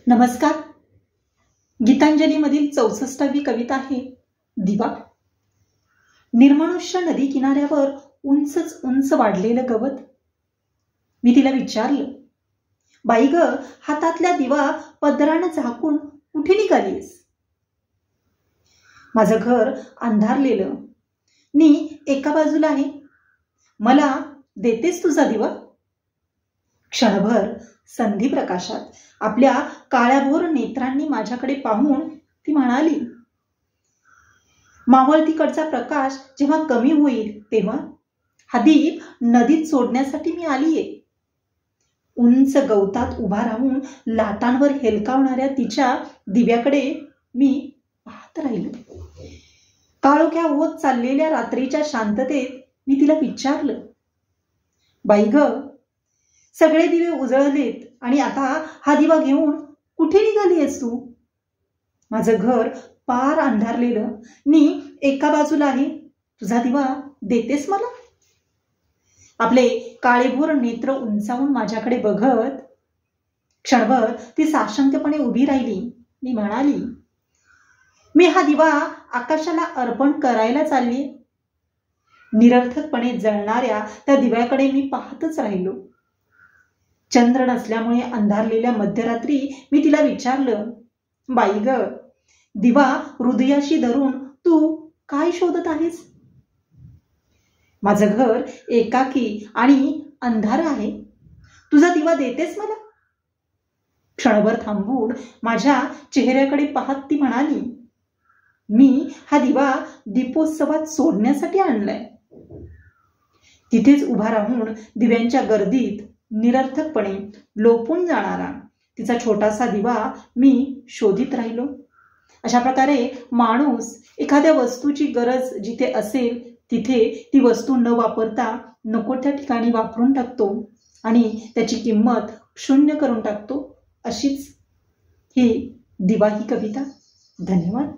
नमस्कार. गीतांजलीमधील 64वी कविता आहे दिवा. निर्मनुष्य नदी किनाऱ्यावर उंचच उंच वाढलेलं गवत. मी तिला विचारलं, बाई ग, हातातल्या दिवा पदरानं झाकून कुठे निघालीस? माझं घर अंधारलेलं. मी एका बाजूला आहे. मला देतेस तुझा दिवा? क्षणभर संधी प्रकाशात आपल्या काळ्याभोर नेत्रांनी माझ्याकडे पाहून ती म्हणाली, मावळतीकडचा प्रकाश जेव्हा कमी होईल तेव्हा हा दीप नदीत सोडण्यासाठी मी आलीये. उंच गवतात उभा राहून लाटांवर हेलकावणाऱ्या तिच्या दिव्याकडे मी पाहत राहिलो. काळोख्या होत चाललेल्या रात्रीच्या शांततेत मी तिला विचारलं, बाई ग, सगळे दिवे उजळलेत आणि आता हा दिवा घेऊन कुठे निघाली आहेस तू? माझं घर पार अंधारलेलं. मी एका बाजूला आहे. तुझा दिवा देतेस मला? आपले काळेभोर नेत्र उंचावून माझ्याकडे बघत क्षणभर ती साशंकपणे उभी राहिली. मी म्हणाली, मी हा दिवा आकाशाला अर्पण करायला चालली. निरर्थकपणे जळणाऱ्या त्या दिव्याकडे मी पाहतच राहिलो. चंद्र नसल्यामुळे अंधारलेल्या मध्यरात्री मी तिला विचारलं, बाई ग, दिवा हृदयाशी धरून तू काय शोधत आहेस? माझं घर एकाकी आणि अंधार आहे. तुझा दिवा देतेस मला? क्षणभर थांबून माझ्या चेहऱ्याकडे पाहत ती म्हणाली, मी हा दिवा दीपोत्सवात सोडण्यासाठी आणलाय. तिथेच उभा राहून दिव्यांच्या गर्दीत निरर्थकपणे लोपून जाणारा तिचा छोटासा दिवा मी शोधित राहिलो. अशा प्रकारे माणूस एखाद्या वस्तूची गरज जिथे असेल तिथे ती वस्तू न वापरता नको त्या ठिकाणी वापरून टाकतो आणि त्याची किंमत शून्य करून टाकतो. अशीच ही दिवा ही कविता. धन्यवाद.